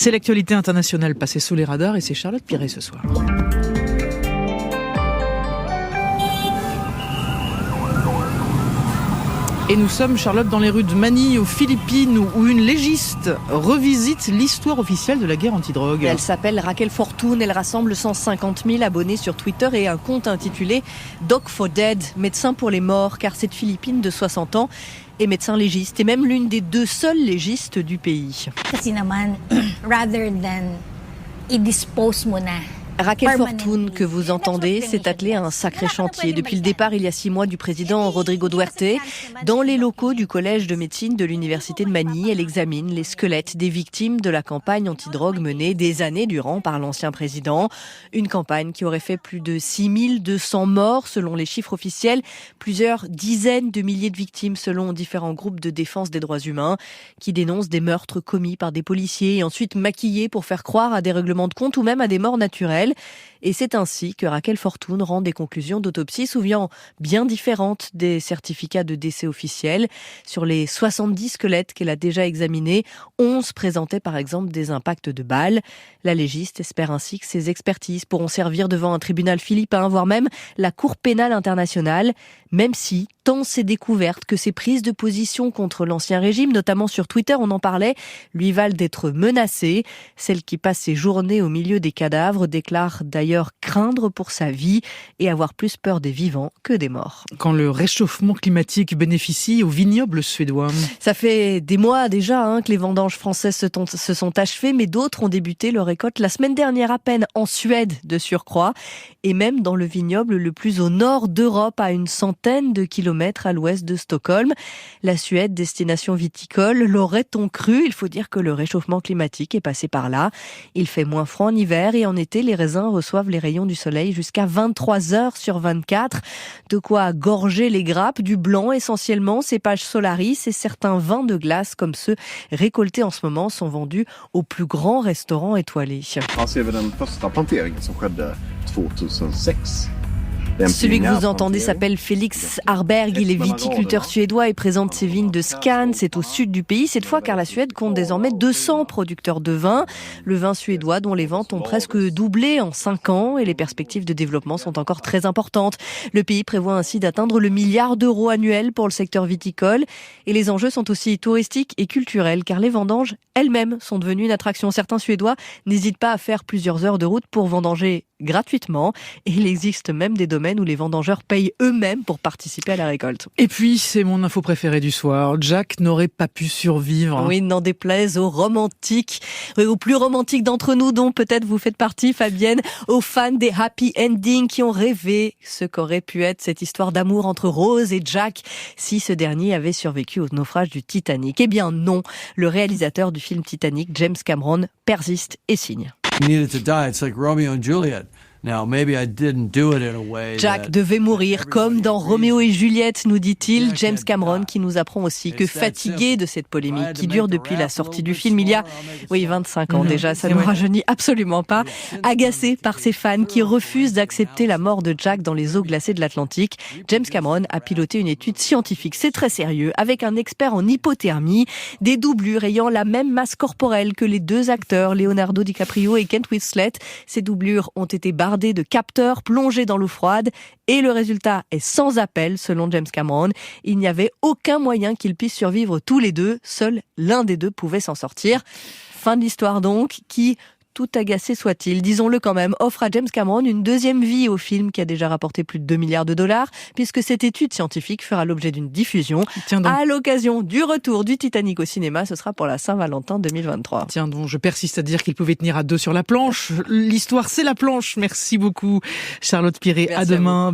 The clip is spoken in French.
C'est l'actualité internationale passée sous les radars et c'est Charlotte Piret ce soir. Et nous sommes, Charlotte, dans les rues de Manille, aux Philippines, où une légiste revisite l'histoire officielle de la guerre antidrogue. Elle s'appelle Raquel Fortun, elle rassemble 150 000 abonnés sur Twitter et un compte intitulé Doc for Dead, médecin pour les morts, car cette Philippine de 60 ans est médecin légiste et même l'une des 2 seules légistes du pays. Kasi naman, rather than i-dispose mo na. Raquel Fortun, que vous entendez, s'est attelée à un sacré chantier. Depuis le départ, il y a 6 mois, du président Rodrigo Duterte, dans les locaux du collège de médecine de l'université de Manille, elle examine les squelettes des victimes de la campagne antidrogue menée des années durant par l'ancien président. Une campagne qui aurait fait plus de 6200 morts selon les chiffres officiels, plusieurs dizaines de milliers de victimes selon différents groupes de défense des droits humains qui dénoncent des meurtres commis par des policiers et ensuite maquillés pour faire croire à des règlements de compte ou même à des morts naturelles. Et c'est ainsi que Raquel Fortun rend des conclusions d'autopsie souvent bien différentes des certificats de décès officiels. Sur les 70 squelettes qu'elle a déjà examinés, 11 présentaient par exemple des impacts de balles. La légiste espère ainsi que ces expertises pourront servir devant un tribunal philippin, voire même la Cour pénale internationale, même si tant ces découvertes que ces prises de position contre l'ancien régime, notamment sur Twitter, on en parlait, lui valent d'être menacée. Celle qui passe ses journées au milieu des cadavres déclare d'ailleurs craindre pour sa vie et avoir plus peur des vivants que des morts. Quand le réchauffement climatique bénéficie aux vignobles suédois. Ça fait des mois déjà que les vendanges françaises se sont achevées, mais d'autres ont débuté leur récolte la semaine dernière à peine en Suède de surcroît, et même dans le vignoble le plus au nord d'Europe, à une centaine de kilomètres à l'ouest de Stockholm. La Suède, destination viticole, l'aurait-on cru? Il faut dire que le réchauffement climatique est passé par là. Il fait moins froid en hiver et en été, les raisins reçoivent les rayons du soleil jusqu'à 23 heures sur 24. De quoi gorger les grappes, du blanc essentiellement, cépage Solaris, et certains vins de glace comme ceux récoltés en ce moment sont vendus aux plus grands restaurants étoilés. Celui que vous entendez s'appelle Félix Arberg, il est viticulteur suédois et présente ses vignes de Skan, c'est au sud du pays, cette fois car la Suède compte désormais 200 producteurs de vin. Le vin suédois dont les ventes ont presque doublé en 5 ans et les perspectives de développement sont encore très importantes. Le pays prévoit ainsi d'atteindre le milliard d'euros annuel pour le secteur viticole et les enjeux sont aussi touristiques et culturels car les vendanges elles-mêmes sont devenues une attraction. Certains Suédois n'hésitent pas à faire plusieurs heures de route pour vendanger gratuitement et il existe même des domaines où les vendangeurs payent eux-mêmes pour participer à la récolte. Et puis, c'est mon info préférée du soir, Jack n'aurait pas pu survivre. Oui, n'en déplaise aux romantiques, aux plus romantiques d'entre nous, dont peut-être vous faites partie, Fabienne, aux fans des happy endings qui ont rêvé ce qu'aurait pu être cette histoire d'amour entre Rose et Jack si ce dernier avait survécu au naufrage du Titanic. Eh bien non, le réalisateur du film Titanic, James Cameron, persiste et signe. He needed to die. It's like Romeo and Juliet. Now, maybe I didn't do it in a way Jack devait mourir comme dans Roméo et Juliette, nous dit-il. James Cameron qui nous apprend aussi que fatigué de cette polémique qui dure depuis la sortie du film il y a 25 ans déjà, ça ne nous rajeunit absolument pas. Agacé par ses fans qui refusent d'accepter la mort de Jack dans les eaux glacées de l'Atlantique, James Cameron a piloté une étude scientifique, c'est très sérieux, avec un expert en hypothermie, des doublures ayant la même masse corporelle que les 2 acteurs, Leonardo DiCaprio et Kate Winslet. Ces doublures ont été bardées de capteurs plongés dans l'eau froide et le résultat est sans appel selon James Cameron. Il n'y avait aucun moyen qu'ils puissent survivre tous les 2, seul l'un des 2 pouvait s'en sortir. Fin de l'histoire donc, qui, tout agacé soit-il, disons-le quand même, offre à James Cameron une deuxième vie au film qui a déjà rapporté plus de 2 milliards de dollars, puisque cette étude scientifique fera l'objet d'une diffusion à l'occasion du retour du Titanic au cinéma. Ce sera pour la Saint-Valentin 2023. Tiens donc, je persiste à dire qu'il pouvait tenir à 2 sur la planche. L'histoire, c'est la planche. Merci beaucoup, Charlotte Piret. À demain.